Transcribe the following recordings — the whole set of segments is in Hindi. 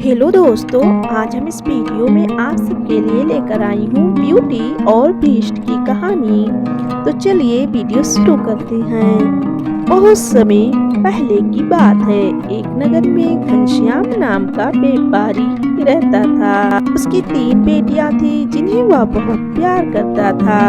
हेलो दोस्तों, आज हम इस वीडियो में आप सबके लिए लेकर आई हूँ ब्यूटी और बीस्ट की कहानी। तो चलिए वीडियो शुरू करते हैं। बहुत समय पहले की बात है। एक नगर में घनश्याम नाम का व्यापारी रहता था। उसकी 3 बेटियां थी जिन्हें वह बहुत प्यार करता था।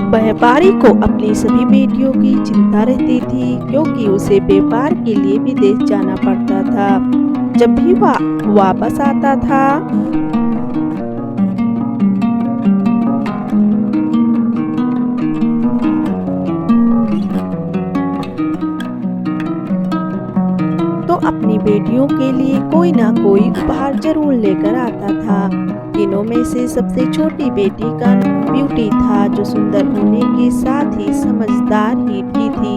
व्यापारी को अपनी सभी बेटियों की चिंता रहती थी, क्योंकि उसे व्यापार के लिए विदेश जाना पड़ता था। जब भी वह वापस आता था तो अपनी बेटियों के लिए कोई ना कोई उपहार जरूर लेकर आता था। तीनों में से सबसे छोटी बेटी का नाम ब्यूटी था, जो सुंदर होने के साथ ही समझदार ही भी थी।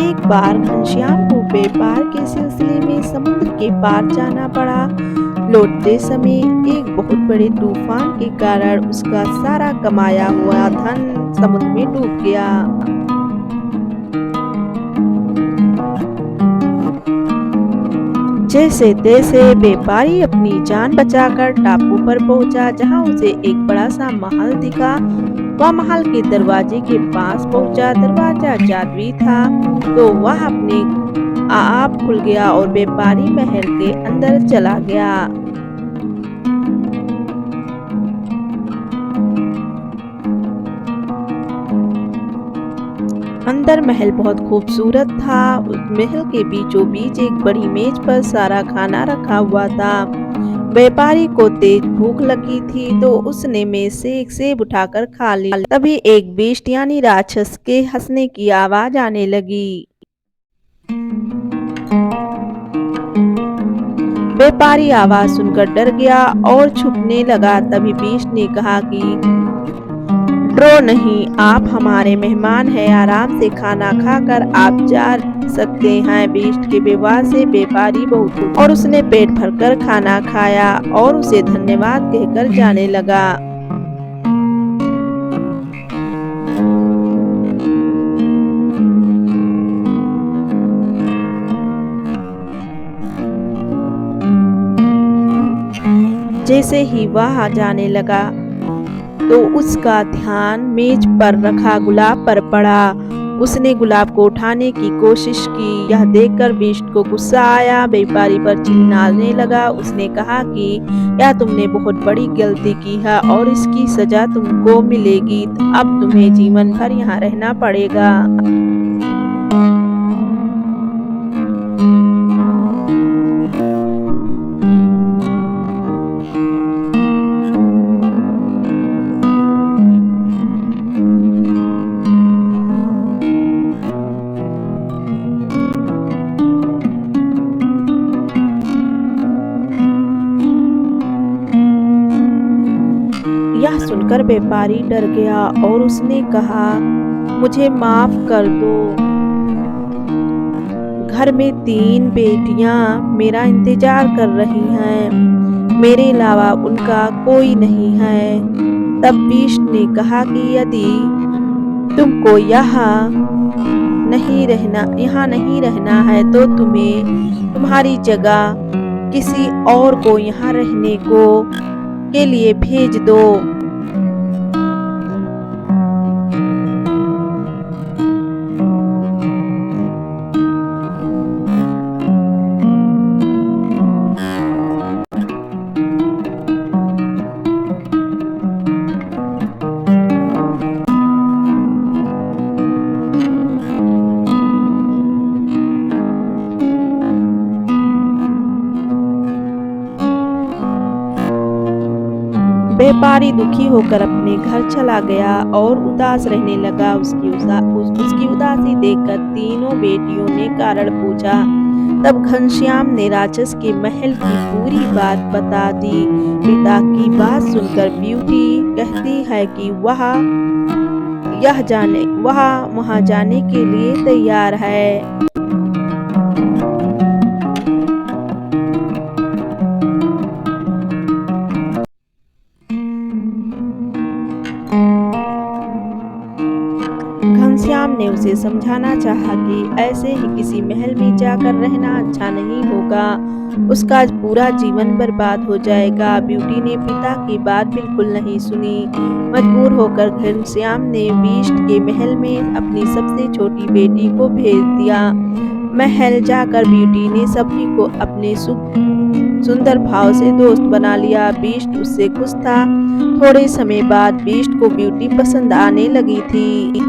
एक बार घनश्याम को व्यापार के सिलसिले में समुद्र के पार जाना पड़ा। लौटते समय एक बहुत बड़े तूफान के कारण उसका सारा कमाया हुआ धन समुद्र में डूब गया। जैसे तैसे व्यापारी अपनी जान बचाकर टापू पर पहुंचा, जहां उसे एक बड़ा सा महल दिखा। वह महल के दरवाजे के पास पहुंचा। दरवाजा जादुई था, तो वह अपने आप खुल गया और व्यापारी महल के अंदर चला गया। अंदर महल बहुत खूबसूरत था। उस महल के बीचों बीच एक बड़ी मेज पर सारा खाना रखा हुआ था। व्यापारी को तेज भूख लगी थी, तो उसने मेज से एक सेब उठाकर खा लिया। तभी एक बेस्ट यानी राक्षस के हंसने की आवाज आने लगी। व्यापारी आवाज सुनकर डर गया और छुपने लगा। तभी बेस्ट ने कहा कि डरो नहीं, आप हमारे मेहमान हैं। आराम से खाना खाकर आप जा सकते हैं। बेस्ट के व्यवहार से व्यापारी बहुत खुश और उसने पेट भरकर खाना खाया और उसे धन्यवाद कहकर जाने लगा। जैसे ही वह जाने लगा, तो उसका ध्यान मेज पर रखा गुलाब पर पड़ा। उसने गुलाब को उठाने की कोशिश की। यह देखकर बेस्ट को गुस्सा आया। व्यापारी पर चिल्लाने लगा। उसने कहा कि यह तुमने बहुत बड़ी गलती की है और इसकी सजा तुमको मिलेगी। अब तुम्हें जीवन भर यहाँ रहना पड़ेगा। यह सुनकर व्यापारी डर गया और उसने कहा, मुझे माफ कर दो। घर में 3 बेटियां मेरा इंतजार कर रही हैं। मेरे अलावा उनका कोई नहीं है। तब बीस्ट ने कहा कि यदि तुमको यहाँ नहीं रहना है, तो तुम्हें तुम्हारी जगह किसी और को यहाँ रहने को के लिए भेज दो। व्यापारी दुखी होकर अपने घर चला गया और उदास रहने लगा। उसकी उदासी देखकर तीनों बेटियों ने कारण पूछा। तब घनश्याम ने राक्षस के महल की पूरी बात बता दी। पिता की बात सुनकर ब्यूटी कहती है कि वह वहां जाने के लिए तैयार है। घनश्याम ने उसे समझाना चाहा कि ऐसे ही किसी महल में जाकर रहना अच्छा नहीं होगा, उसका पूरा जीवन बर्बाद हो जाएगा। ब्यूटी ने पिता की बात बिल्कुल नहीं सुनी। मजबूर होकर घनश्याम ने बीस्ट के महल में अपनी सबसे छोटी बेटी को भेज दिया। महल जाकर ब्यूटी ने सभी को अपने सुंदर भाव से दोस्त बना लिया। बीस्ट उससे खुश था। थोड़े समय बाद बीस्ट को ब्यूटी पसंद आने लगी थी।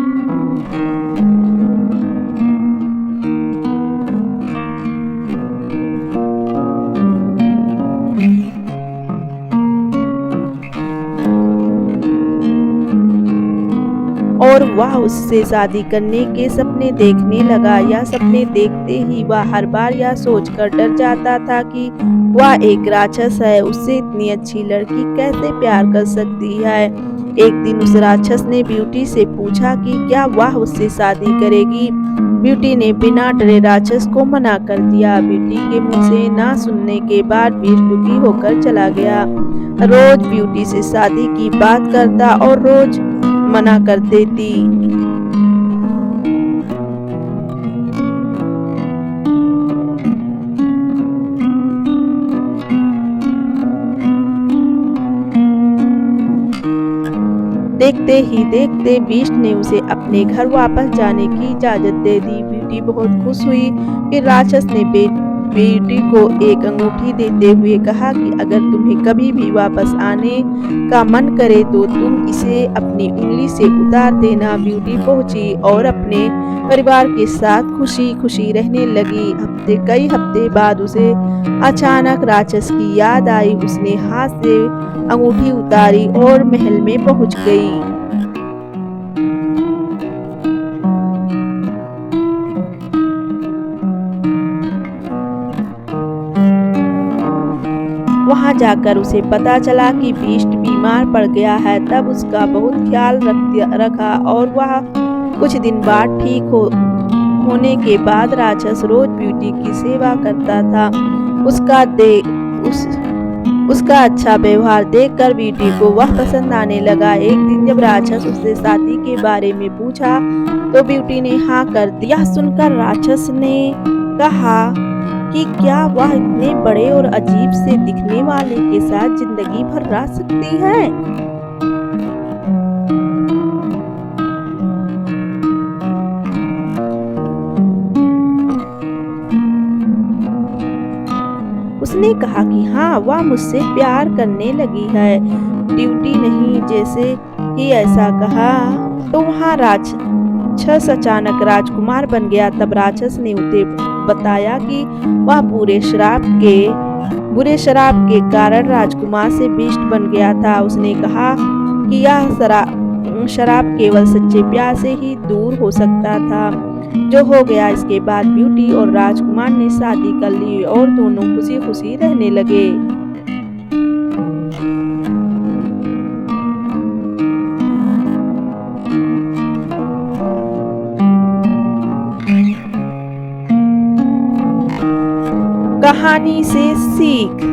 और वह उससे शादी करने के सपने देखने लगा। यह सपने देखते ही वह हर बार यह सोचकर डर जाता था कि वह एक राक्षस है, उससे इतनी अच्छी लड़की कैसे प्यार कर सकती है। एक दिन उस राक्षस ने ब्यूटी से पूछा कि क्या वह उससे शादी करेगी। ब्यूटी ने बिना डरे राक्षस को मना कर दिया। ब्यूटी के मुंह से ना सुनने के बाद बीस्ट दुखी होकर चला गया। रोज ब्यूटी से शादी की बात करता और रोज मना कर देती। देखते ही देखते बीस्ट ने उसे अपने घर वापस जाने की इजाजत दे दी। ब्यूटी बहुत खुश हुई। फिर राक्षस ने बेटी को एक अंगूठी देते हुए कहा कि अगर तुम्हें कभी भी वापस आने का मन करे तो तुम इसे अपनी उंगली से उतार देना। ब्यूटी पहुंची और अपने परिवार के साथ खुशी खुशी रहने लगी। कई हफ्ते बाद उसे अचानक राक्षस की याद आई। उसने हाथ से अंगूठी उतारी और महल में पहुंच गई। वहां जाकर उसे पता चला कि बीस्ट बीमार पड़ गया है। तब उसका बहुत ख्याल रखा और वह कुछ दिन बाद ठीक होने के बाद राक्षस रोज ब्यूटी की सेवा करता था। उसका अच्छा व्यवहार देखकर ब्यूटी को वह पसंद आने लगा। एक दिन जब राक्षस उससे शादी के बारे में पूछा तो ब्यूटी ने हाँ कर दिया। सुनकर राक्षस ने कहा कि क्या वह इतने बड़े और अजीब से दिखने वाले के साथ जिंदगी भर रह सकती है। उसने कहा कि हाँ, वह मुझसे प्यार करने लगी है। ड्यूटी नहीं जैसे ही ऐसा कहा तो वहाँ राक्षस अचानक राजकुमार बन गया। तब राक्षस ने उसे बताया कि वह बुरे शराब के कारण राजकुमार से बीस्ट बन गया था। उसने कहा कि यह शराब केवल सच्चे प्यार से ही दूर हो सकता था, जो हो गया। इसके बाद ब्यूटी और राजकुमार ने शादी कर ली और दोनों खुशी खुशी रहने लगे। कहानी से सीख।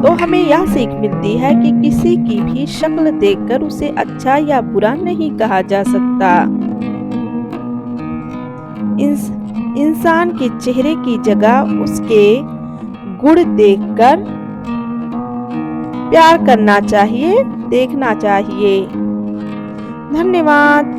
तो हमें यह सीख मिलती है कि किसी की भी शक्ल देखकर उसे अच्छा या बुरा नहीं कहा जा सकता। इंसान के चेहरे की जगह उसके गुण देखकर प्यार करना चाहिए, देखना चाहिए। धन्यवाद।